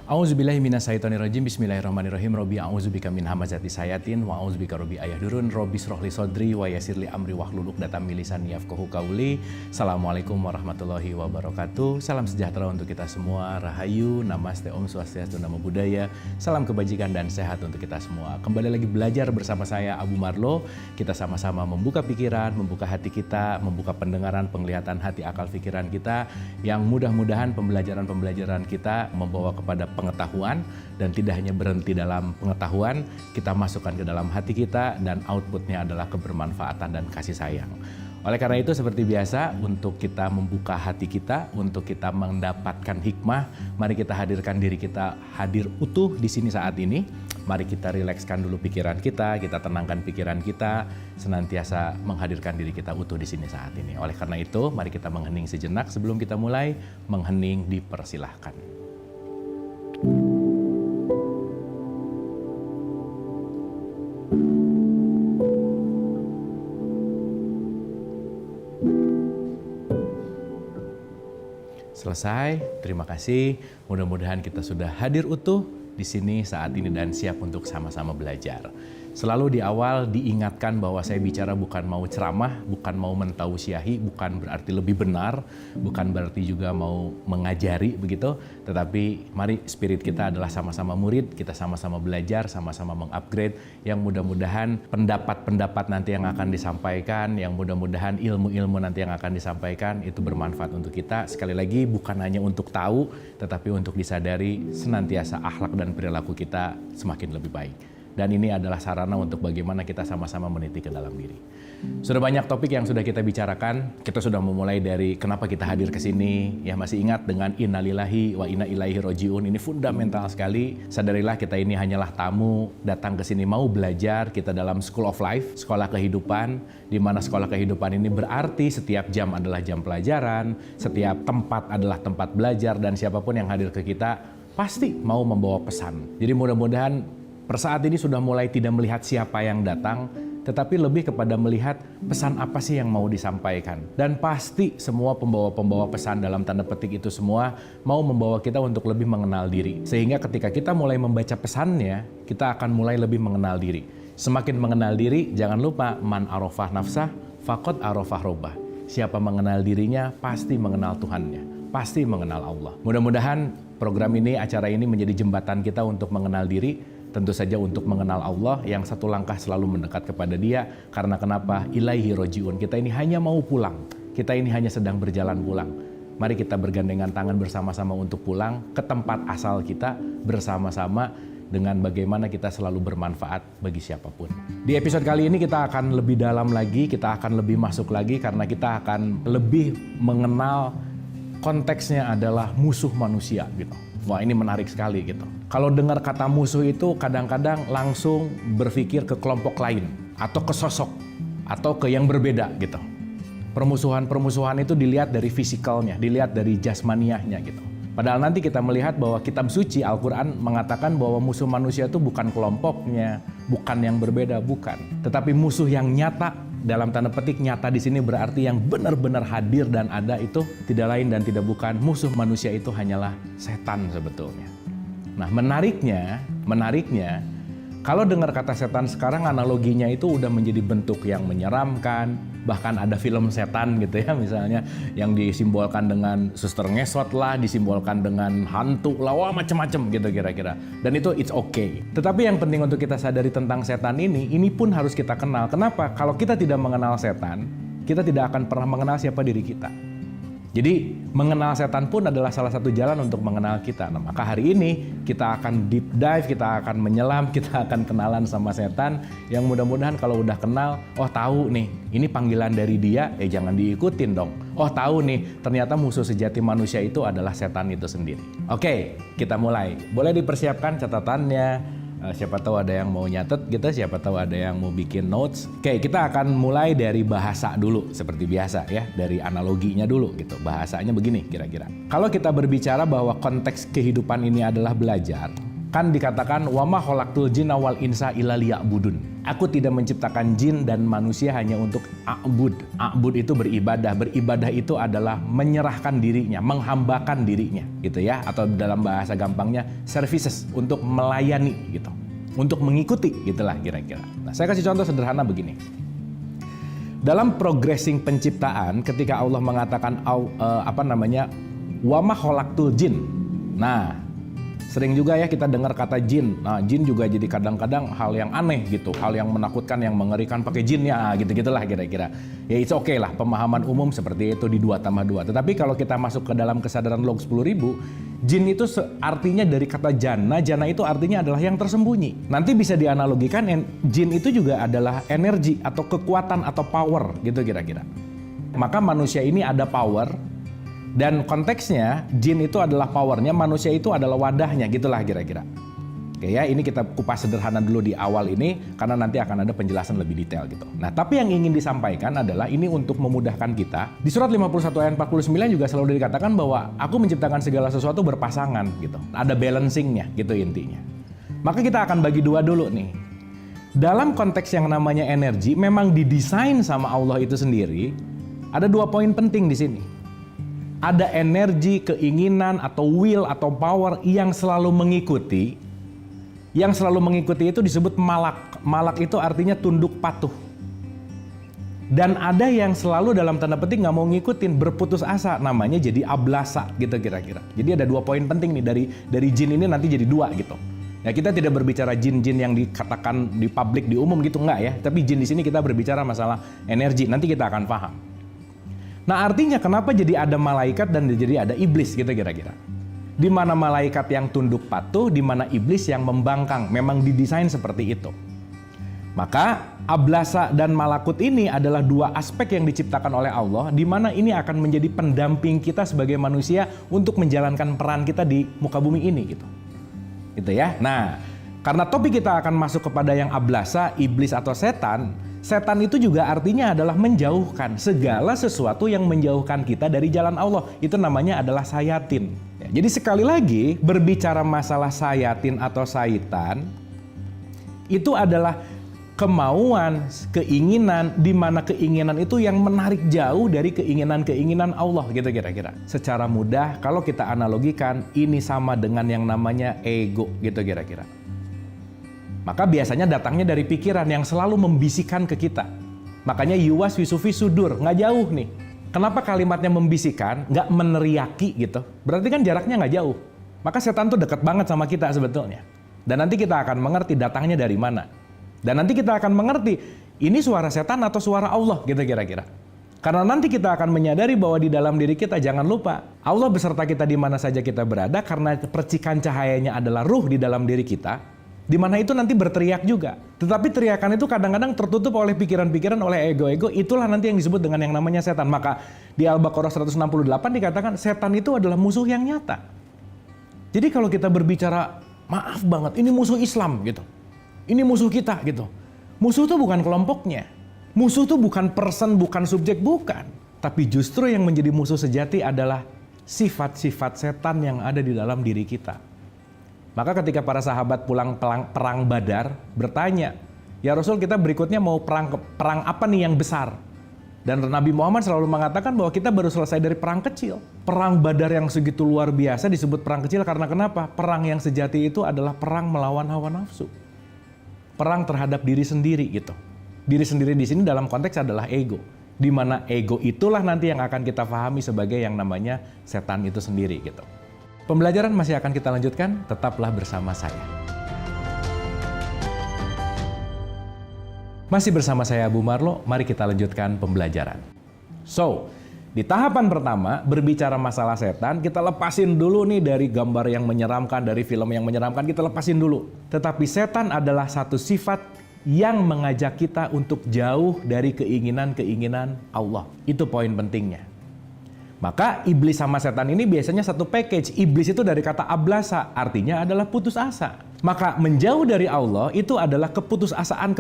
A'udzubillahi minasyaitonirrajim. Bismillahirrahmanirrahim. Robbi a'udzubika min hamazati sayatin wa a'udzubika robbi ayahdurun. Robbi shrahli sodri wa yassirli amri wahlul 'uqdatam min lisani yafqahu qauli. Assalamualaikum warahmatullahi wabarakatuh. Salam sejahtera untuk kita semua. Rahayu, namaste, om swastiastu, namo buddhaya. Salam kebajikan dan sehat untuk kita semua. Kembali lagi belajar bersama saya Abu Marlo. Kita sama-sama membuka pikiran, membuka hati kita, membuka pendengaran, penglihatan hati, akal pikiran kita, yang mudah-mudahan pembelajaran kita membawa kepada pengetahuan, dan tidak hanya berhenti dalam pengetahuan, kita masukkan ke dalam hati kita dan outputnya adalah kebermanfaatan dan kasih sayang. Oleh karena itu, seperti biasa, untuk kita membuka hati kita, untuk kita mendapatkan hikmah, mari kita hadirkan diri kita hadir utuh di sini saat ini. Mari kita rilekskan dulu pikiran kita tenangkan pikiran kita, senantiasa menghadirkan diri kita utuh di sini saat ini. Oleh karena itu, mari kita menghening sejenak sebelum kita mulai. Menghening dipersilahkan. Selesai, terima kasih. Mudah-mudahan kita sudah hadir utuh di sini saat ini dan siap untuk sama-sama belajar. Selalu di awal diingatkan bahwa saya bicara bukan mau ceramah, bukan mau mentausiahi, bukan berarti lebih benar, bukan berarti juga mau mengajari begitu, tetapi mari spirit kita adalah sama-sama murid, kita sama-sama belajar, sama-sama mengupgrade, yang mudah-mudahan pendapat-pendapat nanti yang akan disampaikan, yang mudah-mudahan ilmu-ilmu nanti yang akan disampaikan itu bermanfaat untuk kita. Sekali lagi, bukan hanya untuk tahu, tetapi untuk disadari senantiasa akhlak dan perilaku kita semakin lebih baik. Dan ini adalah sarana untuk bagaimana kita sama-sama meniti ke dalam diri. Sudah banyak topik yang sudah kita bicarakan. Kita sudah memulai dari kenapa kita hadir ke sini. Ya, masih ingat dengan innalillahi wa inna ilaihi rojiun. Ini fundamental sekali. Sadarilah kita ini hanyalah tamu datang ke sini mau belajar. Kita dalam school of life, sekolah kehidupan, di mana sekolah kehidupan ini berarti setiap jam adalah jam pelajaran, setiap tempat adalah tempat belajar, dan siapapun yang hadir ke kita pasti mau membawa pesan. Jadi mudah-mudahan per saat ini sudah mulai tidak melihat siapa yang datang, tetapi lebih kepada melihat pesan apa sih yang mau disampaikan. Dan pasti semua pembawa-pembawa pesan dalam tanda petik itu semua mau membawa kita untuk lebih mengenal diri. Sehingga ketika kita mulai membaca pesannya, kita akan mulai lebih mengenal diri. Semakin mengenal diri, jangan lupa man arafah nafsah, faqad arafah robbah. Siapa mengenal dirinya, pasti mengenal Tuhannya, pasti mengenal Allah. Mudah-mudahan program ini, acara ini menjadi jembatan kita untuk mengenal diri. Tentu saja untuk mengenal Allah yang satu langkah selalu mendekat kepada Dia. Karena kenapa? Ilaihi rojiun. Kita ini hanya mau pulang. Kita ini hanya sedang berjalan pulang. Mari kita bergandengan tangan bersama-sama untuk pulang ke tempat asal kita bersama-sama, dengan bagaimana kita selalu bermanfaat bagi siapapun. Di episode kali ini kita akan lebih dalam lagi, kita akan lebih masuk lagi, karena kita akan lebih mengenal konteksnya adalah musuh manusia gitu. Wah, ini menarik sekali gitu. Kalau dengar kata musuh itu kadang-kadang langsung berpikir ke kelompok lain, atau ke sosok, atau ke yang berbeda gitu. Permusuhan-permusuhan itu dilihat dari fisikalnya, dilihat dari jasmaniahnya gitu. Padahal nanti kita melihat bahwa kitab suci Al-Quran mengatakan bahwa musuh manusia itu bukan kelompoknya, bukan yang berbeda, bukan. Tetapi musuh yang nyata, dalam tanda petik nyata di sini berarti yang benar-benar hadir dan ada, itu tidak lain dan tidak bukan, musuh manusia itu hanyalah setan sebetulnya. Nah, menariknya, kalau dengar kata setan sekarang analoginya itu udah menjadi bentuk yang menyeramkan. Bahkan ada film setan gitu ya, misalnya yang disimbolkan dengan suster ngesot lah, disimbolkan dengan hantu lah, wah macem-macem gitu kira-kira. Dan itu it's okay. Tetapi yang penting untuk kita sadari tentang setan ini pun harus kita kenal. Kenapa? Kalau kita tidak mengenal setan, kita tidak akan pernah mengenal siapa diri kita. Jadi mengenal setan pun adalah salah satu jalan untuk mengenal kita. Nah, maka hari ini kita akan deep dive, kita akan menyelam, kita akan kenalan sama setan. Yang mudah-mudahan kalau udah kenal, oh tahu nih, ini panggilan dari dia, jangan diikutin dong. Oh tahu nih, ternyata musuh sejati manusia itu adalah setan itu sendiri. Oke, kita mulai. Boleh dipersiapkan catatannya. Siapa tahu ada yang mau nyatet gitu, siapa tahu ada yang mau bikin notes. Oke, kita akan mulai dari bahasa dulu seperti biasa ya, dari analoginya dulu gitu. Bahasanya begini kira-kira. Kalau kita berbicara bahwa konteks kehidupan ini adalah belajar, Kan dikatakan wa ma khalaqtul jinna wal insa illa liya'budun. Aku tidak menciptakan jin dan manusia hanya untuk a'bud. A'bud itu beribadah. Beribadah itu adalah menyerahkan dirinya, menghambakan dirinya gitu ya, atau dalam bahasa gampangnya services, untuk melayani gitu. Untuk mengikuti gitulah kira-kira. Nah, saya kasih contoh sederhana begini. Dalam progressing penciptaan, ketika Allah mengatakan wa ma khalaqtul jin. Nah, sering juga ya kita dengar kata jin. Nah, jin juga jadi kadang-kadang hal yang aneh gitu, hal yang menakutkan, yang mengerikan, pakai jin ya, gitu-gitulah kira-kira. Ya it's okay lah, pemahaman umum seperti itu di 2+2. Tetapi kalau kita masuk ke dalam kesadaran log 10.000, jin itu artinya dari kata jana. Jana itu artinya adalah yang tersembunyi. Nanti bisa dianalogikan, jin itu juga adalah energi atau kekuatan atau power gitu kira-kira. Maka manusia ini ada power. Dan konteksnya, jin itu adalah powernya, manusia itu adalah wadahnya, gitulah kira-kira. Oke ya, ini kita kupas sederhana dulu di awal ini, karena nanti akan ada penjelasan lebih detail gitu. Nah, tapi yang ingin disampaikan adalah ini untuk memudahkan kita. Di surat 51 ayat 49 juga selalu dikatakan bahwa aku menciptakan segala sesuatu berpasangan gitu. Ada balancingnya gitu intinya. Maka kita akan bagi dua dulu nih. Dalam konteks yang namanya energi, memang didesain sama Allah itu sendiri, ada 2 poin penting di sini. Ada energi, keinginan, atau will, atau power yang selalu mengikuti. Yang selalu mengikuti itu disebut malak. Malak itu artinya tunduk patuh. Dan ada yang selalu dalam tanda petik nggak mau ngikutin, berputus asa, namanya jadi ablasa gitu kira-kira. Jadi ada 2 poin penting nih dari jin ini nanti jadi 2 gitu. Ya, kita tidak berbicara jin-jin yang dikatakan di publik, di umum gitu, enggak ya. Tapi jin di sini kita berbicara masalah energi, nanti kita akan paham. Nah, artinya kenapa jadi ada malaikat dan jadi ada iblis gitu kira-kira. Di mana malaikat yang tunduk patuh, di mana iblis yang membangkang. Memang didesain seperti itu. Maka ablasa dan malakut ini adalah 2 aspek yang diciptakan oleh Allah, di mana ini akan menjadi pendamping kita sebagai manusia untuk menjalankan peran kita di muka bumi ini gitu. Gitu ya. Nah, karena topik kita akan masuk kepada yang ablasa, iblis atau setan. Setan itu juga artinya adalah menjauhkan segala sesuatu yang menjauhkan kita dari jalan Allah. Itu namanya adalah sayatin. Ya, jadi sekali lagi berbicara masalah sayatin atau syaitan itu adalah kemauan, keinginan, di mana keinginan itu yang menarik jauh dari keinginan-keinginan Allah gitu kira-kira. Secara mudah kalau kita analogikan ini sama dengan yang namanya ego gitu kira-kira. Maka biasanya datangnya dari pikiran yang selalu membisikkan ke kita. Makanya yuwas wisufi sudur, nggak jauh nih. Kenapa kalimatnya membisikkan, nggak meneriaki gitu? Berarti kan jaraknya nggak jauh. Maka setan tuh dekat banget sama kita sebetulnya. Dan nanti kita akan mengerti datangnya dari mana. Dan nanti kita akan mengerti, ini suara setan atau suara Allah gitu kira-kira. Karena nanti kita akan menyadari bahwa di dalam diri kita, jangan lupa, Allah beserta kita di mana saja kita berada, karena percikan cahayanya adalah ruh di dalam diri kita. Di mana itu nanti berteriak juga. Tetapi teriakan itu kadang-kadang tertutup oleh pikiran-pikiran, oleh ego-ego. Itulah nanti yang disebut dengan yang namanya setan. Maka di Al-Baqarah 168 dikatakan setan itu adalah musuh yang nyata. Jadi kalau kita berbicara, maaf banget, ini musuh Islam gitu. Ini musuh kita gitu. Musuh itu bukan kelompoknya. Musuh itu bukan person, bukan subjek, bukan. Tapi justru yang menjadi musuh sejati adalah sifat-sifat setan yang ada di dalam diri kita. Maka ketika para sahabat pulang perang Badar bertanya, ya Rasul, kita berikutnya mau perang apa nih yang besar? Dan Nabi Muhammad selalu mengatakan bahwa kita baru selesai dari perang kecil. Perang Badar yang segitu luar biasa disebut perang kecil karena kenapa? Perang yang sejati itu adalah perang melawan hawa nafsu. Perang terhadap diri sendiri gitu. Diri sendiri di sini dalam konteks adalah ego. Di mana ego itulah nanti yang akan kita pahami sebagai yang namanya setan itu sendiri gitu. Pembelajaran masih akan kita lanjutkan, tetaplah bersama saya. Masih bersama saya Abu Marlo, mari kita lanjutkan pembelajaran. So, di tahapan pertama, berbicara masalah setan, kita lepasin dulu nih dari gambar yang menyeramkan, dari film yang menyeramkan, kita lepasin dulu. Tetapi setan adalah satu sifat yang mengajak kita untuk jauh dari keinginan-keinginan Allah. Itu poin pentingnya. Maka iblis sama setan ini biasanya satu package. Iblis itu dari kata ablasa, artinya adalah putus asa. Maka menjauh dari Allah itu adalah keputusasaan.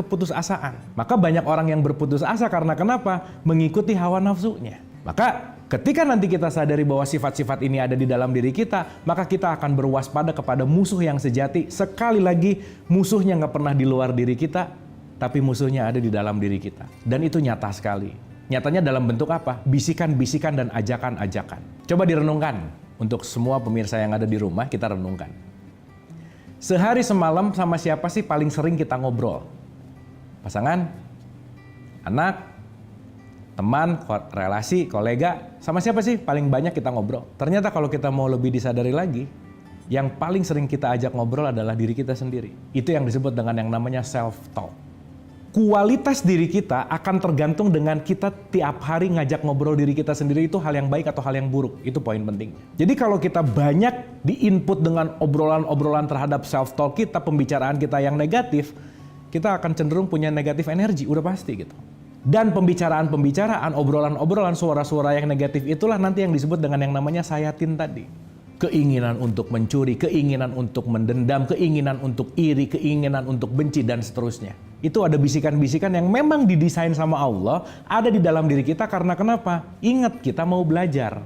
Maka banyak orang yang berputus asa karena kenapa? Mengikuti hawa nafsunya. Maka Ketika nanti kita sadari bahwa sifat-sifat ini ada di dalam diri kita, maka kita akan berwaspada kepada musuh yang sejati. Sekali lagi, musuhnya nggak pernah di luar diri kita, tapi musuhnya ada di dalam diri kita. Dan itu nyata sekali. Nyatanya dalam bentuk apa? Bisikan-bisikan dan ajakan-ajakan. Coba direnungkan. Untuk semua pemirsa yang ada di rumah, kita renungkan. Sehari semalam sama siapa sih paling sering kita ngobrol? Pasangan? Anak? Teman, relasi, kolega, sama siapa sih paling banyak kita ngobrol? Ternyata kalau kita mau lebih disadari lagi, yang paling sering kita ajak ngobrol adalah diri kita sendiri. Itu yang disebut dengan yang namanya self-talk. Kualitas diri kita akan tergantung dengan kita tiap hari ngajak ngobrol diri kita sendiri itu hal yang baik atau hal yang buruk. Itu poin pentingnya. Jadi kalau kita banyak diinput dengan obrolan-obrolan terhadap self-talk kita, pembicaraan kita yang negatif, kita akan cenderung punya negatif energi, udah pasti gitu. Dan pembicaraan-pembicaraan, obrolan-obrolan, suara-suara yang negatif itulah nanti yang disebut dengan yang namanya sayatin tadi. Keinginan untuk mencuri, keinginan untuk mendendam, keinginan untuk iri, keinginan untuk benci, dan seterusnya. Itu ada bisikan-bisikan yang memang didesain sama Allah, ada di dalam diri kita karena kenapa? Ingat, kita mau belajar.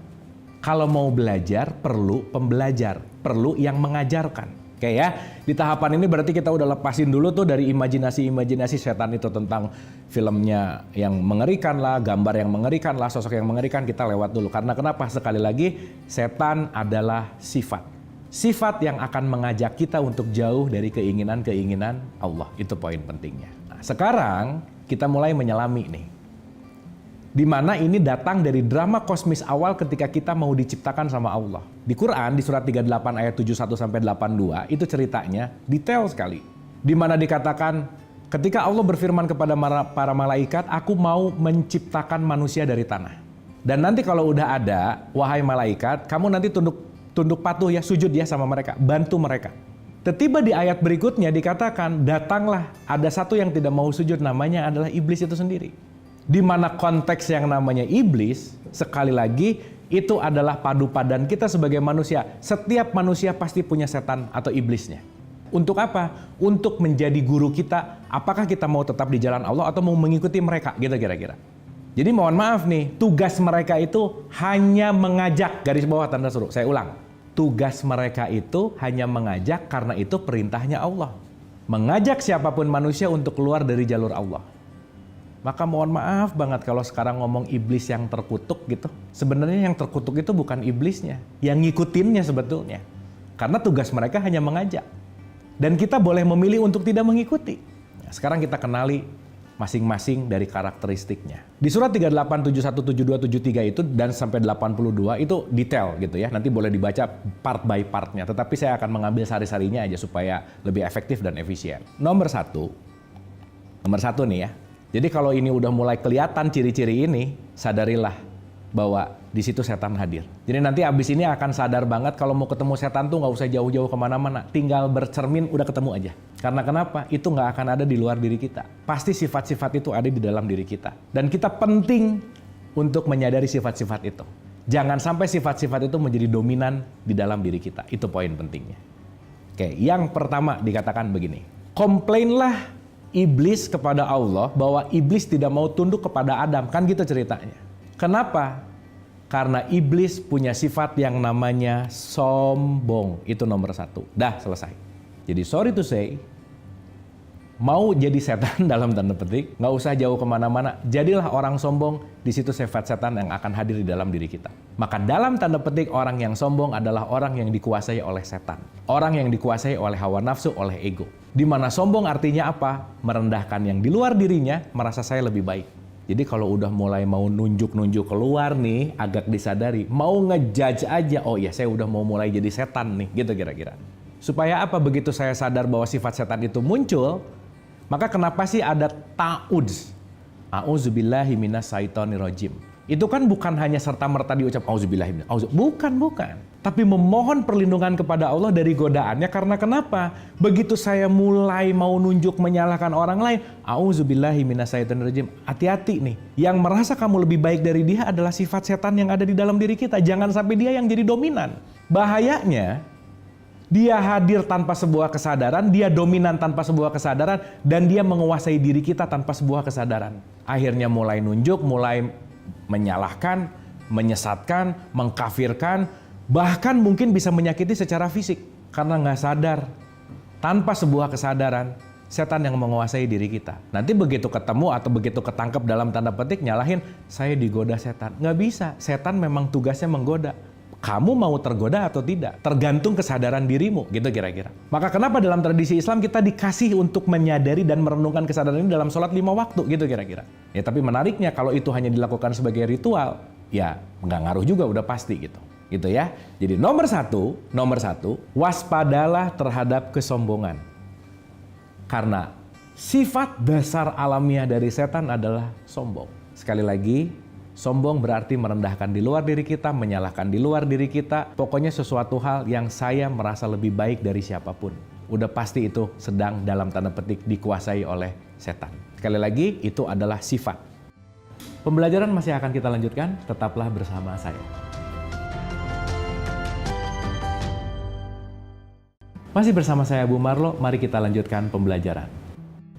Kalau mau belajar, perlu pembelajar, perlu yang mengajarkan. Oke ya, di tahapan ini berarti kita udah lepasin dulu tuh dari imajinasi-imajinasi setan itu tentang filmnya yang mengerikan lah, gambar yang mengerikan lah, sosok yang mengerikan, kita lewat dulu. Karena kenapa? Sekali lagi, setan adalah sifat. Sifat yang akan mengajak kita untuk jauh dari keinginan-keinginan Allah. Itu poin pentingnya. Nah, sekarang kita mulai menyelami nih. Di mana ini datang dari drama kosmis awal ketika kita mau diciptakan sama Allah. Di Quran, di surat 38 ayat 71-82, itu ceritanya detail sekali. Di mana dikatakan, ketika Allah berfirman kepada para malaikat, aku mau menciptakan manusia dari tanah. Dan nanti kalau udah ada, wahai malaikat, kamu nanti tunduk patuh ya, sujud ya sama mereka, bantu mereka. Tiba di ayat berikutnya dikatakan, datanglah, ada satu yang tidak mau sujud, namanya adalah iblis itu sendiri. Di mana konteks yang namanya iblis, sekali lagi, itu adalah padu padan kita sebagai manusia. Setiap manusia pasti punya setan atau iblisnya. Untuk apa? Untuk menjadi guru kita, apakah kita mau tetap di jalan Allah atau mau mengikuti mereka, gitu kira-kira. Jadi mohon maaf nih, tugas mereka itu hanya mengajak, garis bawah tanda seru, saya ulang. Tugas mereka itu hanya mengajak karena itu perintahnya Allah. Mengajak siapapun manusia untuk keluar dari jalur Allah. Maka mohon maaf banget kalau sekarang ngomong iblis yang terkutuk gitu. Sebenarnya yang terkutuk itu bukan iblisnya, yang ngikutinnya sebetulnya. Karena tugas mereka hanya mengajak. Dan kita boleh memilih untuk tidak mengikuti. Nah, sekarang kita kenali masing-masing dari karakteristiknya. Di surat 38, 71, 72, 73 itu dan sampai 82 itu detail gitu ya. Nanti boleh dibaca part by partnya. Tetapi saya akan mengambil sari-sarinya aja supaya lebih efektif dan efisien. Nomor satu nih ya. Jadi kalau ini udah mulai kelihatan ciri-ciri ini, sadarilah bahwa di situ setan hadir. Jadi nanti abis ini akan sadar banget kalau mau ketemu setan tuh nggak usah jauh-jauh kemana-mana. Tinggal bercermin udah ketemu aja. Karena kenapa? Itu nggak akan ada di luar diri kita. Pasti sifat-sifat itu ada di dalam diri kita. Dan kita penting untuk menyadari sifat-sifat itu. Jangan sampai sifat-sifat itu menjadi dominan di dalam diri kita. Itu poin pentingnya. Oke, yang pertama dikatakan begini. Komplainlah iblis kepada Allah bahwa iblis tidak mau tunduk kepada Adam. Kan gitu ceritanya. Kenapa? Karena iblis punya sifat yang namanya sombong. Itu nomor satu. Dah selesai. Jadi sorry to say, mau jadi setan dalam tanda petik, nggak usah jauh kemana-mana. Jadilah orang sombong, di situ sifat setan yang akan hadir di dalam diri kita. Maka dalam tanda petik orang yang sombong adalah orang yang dikuasai oleh setan. Orang yang dikuasai oleh hawa nafsu, oleh ego. Di mana sombong artinya apa? Merendahkan yang di luar dirinya, merasa saya lebih baik. Jadi kalau udah mulai mau nunjuk-nunjuk keluar nih, agak disadari, mau ngejudge aja, oh ya saya udah mau mulai jadi setan nih, gitu kira-kira. Supaya apa? Begitu saya sadar bahwa sifat setan itu muncul, maka kenapa sih ada ta'udz? A'udzubillahi minasyaitonirrajim. Itu kan bukan hanya serta-merta diucap auzubillahi minasyaitonirrajim. Bukan. Tapi memohon perlindungan kepada Allah dari godaannya. Karena kenapa? Begitu saya mulai mau nunjuk menyalahkan orang lain, auzubillahi minasyaitonirrajim. Hati-hati nih. Yang merasa kamu lebih baik dari dia adalah sifat setan yang ada di dalam diri kita. Jangan sampai dia yang jadi dominan. Bahayanya, dia hadir tanpa sebuah kesadaran, dia dominan tanpa sebuah kesadaran, dan dia menguasai diri kita tanpa sebuah kesadaran. Akhirnya mulai nunjuk, mulai menyalahkan, menyesatkan, mengkafirkan, bahkan mungkin bisa menyakiti secara fisik karena nggak sadar. Tanpa sebuah kesadaran, setan yang menguasai diri kita. Nanti begitu ketemu atau begitu ketangkep dalam tanda petik nyalahin, saya digoda setan. Nggak bisa, setan memang tugasnya menggoda. Kamu mau tergoda atau tidak? Tergantung kesadaran dirimu, gitu kira-kira. Maka kenapa dalam tradisi Islam kita dikasih untuk menyadari dan merenungkan kesadaran ini dalam sholat 5 waktu, gitu kira-kira. Ya tapi menariknya kalau itu hanya dilakukan sebagai ritual, ya nggak ngaruh juga, udah pasti gitu. Gitu ya. Jadi nomor satu, waspadalah terhadap kesombongan. Karena sifat dasar alamiah dari setan adalah sombong. Sekali lagi, sombong berarti merendahkan di luar diri kita, menyalahkan di luar diri kita. Pokoknya sesuatu hal yang saya merasa lebih baik dari siapapun. Udah pasti itu sedang dalam tanda petik dikuasai oleh setan. Sekali lagi, itu adalah sifat. Pembelajaran masih akan kita lanjutkan, tetaplah bersama saya. Masih bersama saya Bu Marlo, mari kita lanjutkan pembelajaran.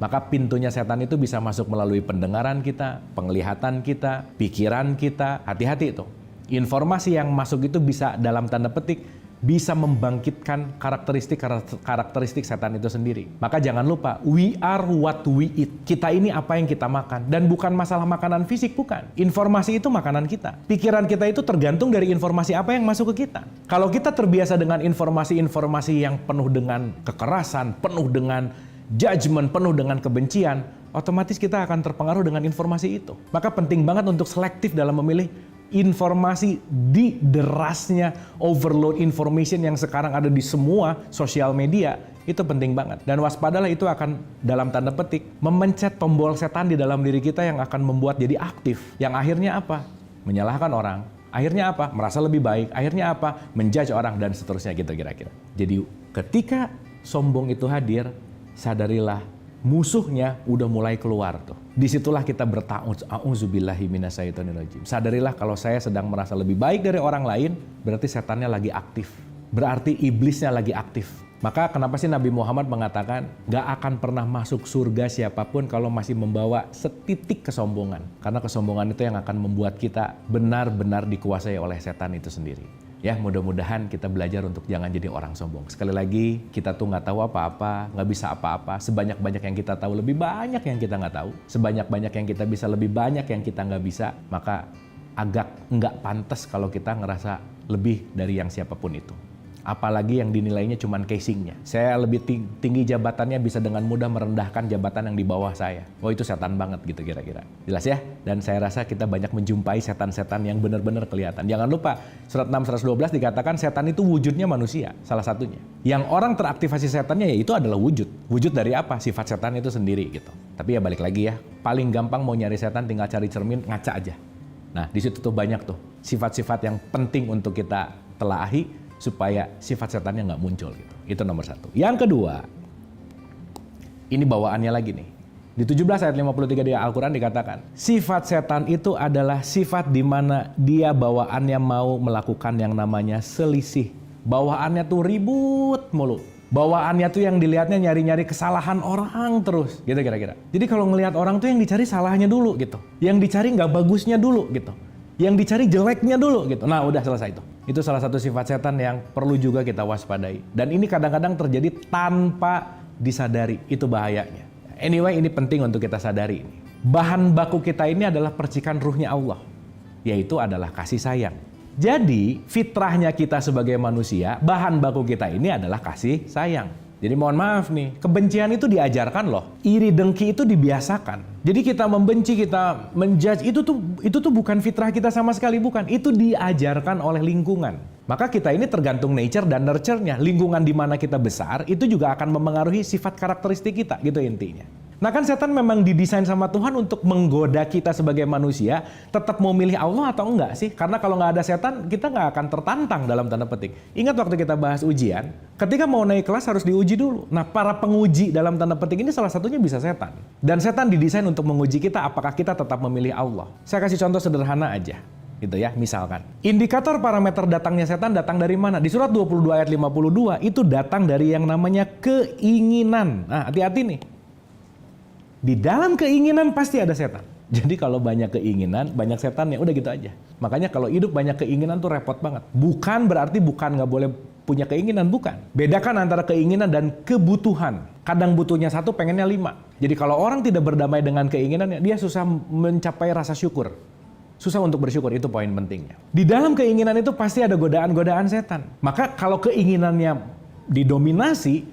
Maka pintunya setan itu bisa masuk melalui pendengaran kita, penglihatan kita, pikiran kita. Hati-hati itu. Informasi yang masuk itu bisa dalam tanda petik bisa membangkitkan karakteristik setan itu sendiri. Maka jangan lupa, we are what we eat. Kita ini apa yang kita makan. Dan bukan masalah makanan fisik, bukan. Informasi itu makanan kita. Pikiran kita itu tergantung dari informasi apa yang masuk ke kita. Kalau kita terbiasa dengan informasi-informasi yang penuh dengan kekerasan, penuh dengan judgment, penuh dengan kebencian, otomatis kita akan terpengaruh dengan informasi itu. Maka penting banget untuk selektif dalam memilih informasi di derasnya overload information yang sekarang ada di semua sosial media. Itu penting banget. Dan waspadalah itu akan dalam tanda petik memencet tombol setan di dalam diri kita yang akan membuat jadi aktif. Yang akhirnya apa? Menyalahkan orang. Akhirnya apa? Merasa lebih baik. Akhirnya apa? Menjudge orang dan seterusnya gitu kira-kira. Jadi ketika sombong itu hadir, sadarilah musuhnya udah mulai keluar tuh. Disitulah kita berta'awudz, a'udzubillahi minasyaitonirrajim. Sadarilah kalau saya sedang merasa lebih baik dari orang lain, berarti setannya lagi aktif. Berarti iblisnya lagi aktif. Maka kenapa sih Nabi Muhammad mengatakan gak akan pernah masuk surga siapapun kalau masih membawa setitik kesombongan. Karena kesombongan itu yang akan membuat kita benar-benar dikuasai oleh setan itu sendiri. Ya, mudah-mudahan kita belajar untuk jangan jadi orang sombong. Sekali lagi, kita tuh nggak tahu apa-apa, nggak bisa apa-apa. Sebanyak-banyak yang kita tahu, lebih banyak yang kita nggak tahu. Sebanyak-banyak yang kita bisa, lebih banyak yang kita nggak bisa. Maka agak nggak pantas kalau kita ngerasa lebih dari yang siapapun itu. Apalagi yang dinilainya cuma casingnya. Saya lebih tinggi jabatannya bisa dengan mudah merendahkan jabatan yang di bawah saya. Oh itu setan banget gitu kira-kira. Jelas ya? Dan saya rasa kita banyak menjumpai setan-setan yang benar-benar kelihatan. Jangan lupa, surat 6:112 dikatakan setan itu wujudnya manusia, salah satunya. Yang orang teraktivasi setannya ya itu adalah wujud. Wujud dari apa? Sifat setan itu sendiri gitu. Tapi ya balik lagi ya, paling gampang mau nyari setan tinggal cari cermin, ngaca aja. Nah di situ tuh banyak tuh sifat-sifat yang penting untuk kita telaahi, supaya sifat setannya nggak muncul gitu. Itu nomor satu. Yang kedua, ini bawaannya lagi nih. Di 17 ayat 53 di Al-Quran dikatakan, sifat setan itu adalah sifat di mana dia bawaannya mau melakukan yang namanya selisih. Bawaannya tuh ribut mulu. Bawaannya tuh yang dilihatnya nyari-nyari kesalahan orang terus, gitu kira-kira. Jadi kalau ngelihat orang tuh yang dicari salahnya dulu gitu. Yang dicari nggak bagusnya dulu gitu. Yang dicari jeleknya dulu gitu. Nah udah selesai itu. Itu salah satu sifat setan yang perlu juga kita waspadai. Dan ini kadang-kadang terjadi tanpa disadari. Itu bahayanya. Anyway, ini penting untuk kita sadari. Bahan baku kita ini adalah percikan ruhnya Allah. Yaitu adalah kasih sayang. Jadi fitrahnya kita sebagai manusia, bahan baku kita ini adalah kasih sayang. Jadi mohon maaf nih, kebencian itu diajarkan loh. Iri dengki itu dibiasakan. Jadi kita membenci, kita menjudge, itu tuh bukan fitrah kita sama sekali, bukan. Itu diajarkan oleh lingkungan. Maka kita ini tergantung nature dan nurture-nya. Lingkungan di mana kita besar, itu juga akan memengaruhi sifat karakteristik kita, gitu intinya. Nah kan setan memang didesain sama Tuhan untuk menggoda kita sebagai manusia, tetap mau milih Allah atau enggak sih? Karena kalau nggak ada setan, kita nggak akan tertantang dalam tanda petik. Ingat waktu kita bahas ujian, ketika mau naik kelas harus diuji dulu. Nah para penguji dalam tanda petik ini salah satunya bisa setan. Dan setan didesain untuk menguji kita apakah kita tetap memilih Allah. Saya kasih contoh sederhana aja. Gitu ya, misalkan. Indikator parameter datangnya setan datang dari mana? Di surat 22 ayat 52 itu datang dari yang namanya keinginan. Nah hati-hati nih. Di dalam keinginan pasti ada setan. Jadi kalau banyak keinginan, banyak setan ya udah gitu aja. Makanya kalau hidup banyak keinginan tuh repot banget. Bukan berarti bukan nggak boleh punya keinginan, bukan. Bedakan antara keinginan dan kebutuhan. Kadang butuhnya 1, pengennya 5. Jadi kalau orang tidak berdamai dengan keinginannya, dia susah mencapai rasa syukur. Susah untuk bersyukur, itu poin pentingnya. Di dalam keinginan itu pasti ada godaan-godaan setan. Maka kalau keinginannya didominasi,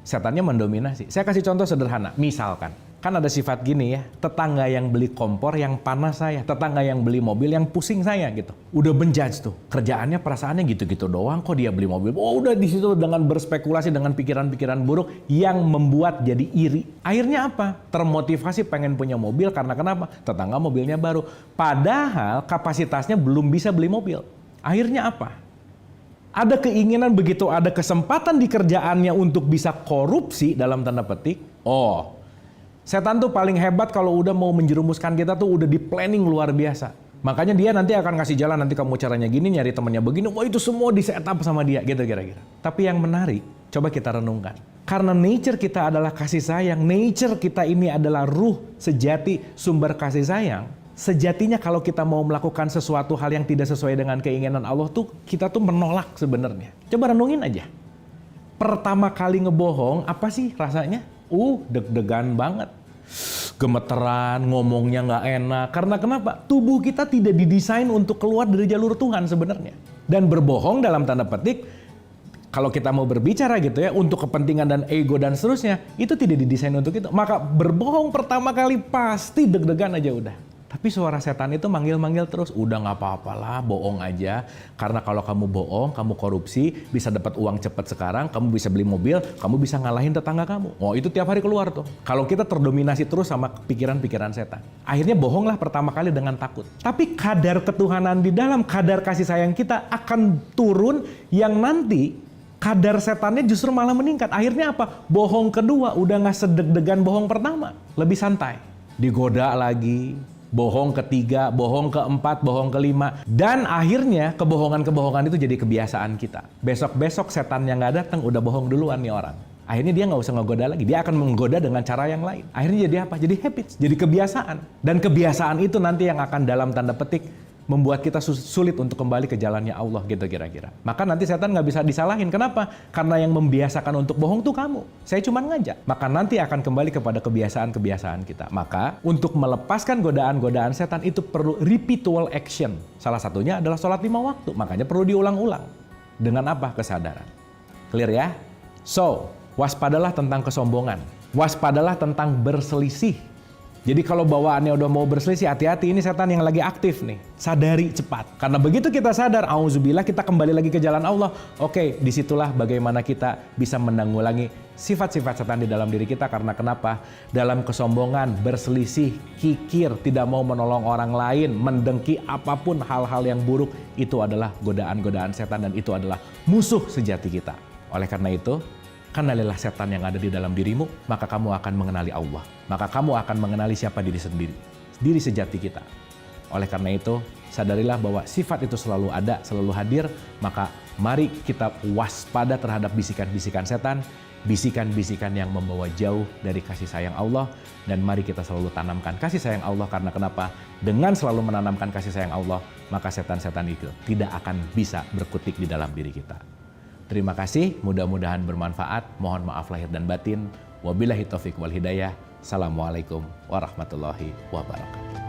setannya mendominasi. Saya kasih contoh sederhana, misalkan. Kan ada sifat gini ya, tetangga yang beli kompor yang panas saya, tetangga yang beli mobil yang pusing saya gitu. Udah menjudge tuh, kerjaannya perasaannya gitu-gitu doang kok dia beli mobil. Oh udah di situ dengan berspekulasi dengan pikiran-pikiran buruk yang membuat jadi iri. Akhirnya apa? Termotivasi pengen punya mobil karena kenapa? Tetangga mobilnya baru. Padahal kapasitasnya belum bisa beli mobil. Akhirnya apa? Ada keinginan begitu ada kesempatan di kerjaannya untuk bisa korupsi dalam tanda petik. Setan tuh paling hebat kalau udah mau menjerumuskan kita tuh udah di planning luar biasa. Makanya dia nanti akan kasih jalan, nanti kamu caranya gini, nyari temannya begini, itu semua di setup sama dia gitu kira-kira. Tapi yang menarik, coba kita renungkan. Karena nature kita adalah kasih sayang, nature kita ini adalah ruh sejati sumber kasih sayang. Sejatinya kalau kita mau melakukan sesuatu hal yang tidak sesuai dengan keinginan Allah tuh, kita tuh menolak sebenarnya. Coba renungin aja. Pertama kali ngebohong, apa sih rasanya? Deg-degan banget. Gemeteran, ngomongnya nggak enak. Karena kenapa? Tubuh kita tidak didesain untuk keluar dari jalur Tuhan sebenarnya. Dan berbohong dalam tanda petik, kalau kita mau berbicara gitu ya, untuk kepentingan dan ego dan seterusnya, itu tidak didesain untuk itu. Maka berbohong pertama kali pasti deg-degan aja udah. Tapi suara setan itu manggil-manggil terus, udah nggak apa-apalah, bohong aja. Karena kalau kamu bohong, kamu korupsi, bisa dapat uang cepat sekarang, kamu bisa beli mobil, kamu bisa ngalahin tetangga kamu. Itu tiap hari keluar tuh. Kalau kita terdominasi terus sama pikiran-pikiran setan. Akhirnya bohonglah pertama kali dengan takut. Tapi kadar ketuhanan di dalam, kadar kasih sayang kita akan turun yang nanti kadar setannya justru malah meningkat. Akhirnya apa? Bohong kedua udah nggak sedeg-degan bohong pertama. Lebih santai. Digoda lagi. Bohong ketiga, bohong keempat, bohong kelima. Dan akhirnya kebohongan-kebohongan itu jadi kebiasaan kita. Besok-besok setan yang nggak datang udah bohong duluan nih orang. Akhirnya dia nggak usah ngegoda lagi. Dia akan menggoda dengan cara yang lain. Akhirnya jadi apa? Jadi habits, jadi kebiasaan. Dan kebiasaan itu nanti yang akan dalam tanda petik membuat kita sulit untuk kembali ke jalannya Allah gitu kira-kira. Maka nanti setan nggak bisa disalahin. Kenapa? Karena yang membiasakan untuk bohong tuh kamu. Saya cuma ngajak. Maka nanti akan kembali kepada kebiasaan-kebiasaan kita. Maka untuk melepaskan godaan-godaan setan itu perlu repeatual action. Salah satunya adalah sholat 5 waktu. Makanya perlu diulang-ulang. Dengan apa? Kesadaran. Clear ya? So, waspadalah tentang kesombongan. Waspadalah tentang berselisih. Jadi kalau bawaannya udah mau berselisih, hati-hati, ini setan yang lagi aktif nih. Sadari cepat. Karena begitu kita sadar, auzubillah, kita kembali lagi ke jalan Allah. Oke, disitulah bagaimana kita bisa menanggulangi sifat-sifat setan di dalam diri kita. Karena kenapa? Dalam kesombongan, berselisih, kikir, tidak mau menolong orang lain, mendengki apapun hal-hal yang buruk, itu adalah godaan-godaan setan dan itu adalah musuh sejati kita. Oleh karena itu, kenalilah setan yang ada di dalam dirimu, maka kamu akan mengenali Allah. Maka kamu akan mengenali siapa diri sendiri, diri sejati kita. Oleh karena itu, sadarilah bahwa sifat itu selalu ada, selalu hadir, maka mari kita waspada terhadap bisikan-bisikan setan, bisikan-bisikan yang membawa jauh dari kasih sayang Allah, dan mari kita selalu tanamkan kasih sayang Allah. Karena kenapa? Dengan selalu menanamkan kasih sayang Allah, maka setan-setan itu tidak akan bisa berkutik di dalam diri kita. Terima kasih, mudah-mudahan bermanfaat. Mohon maaf lahir dan batin. Wabillahi taufiq wal hidayah. Assalamualaikum warahmatullahi wabarakatuh.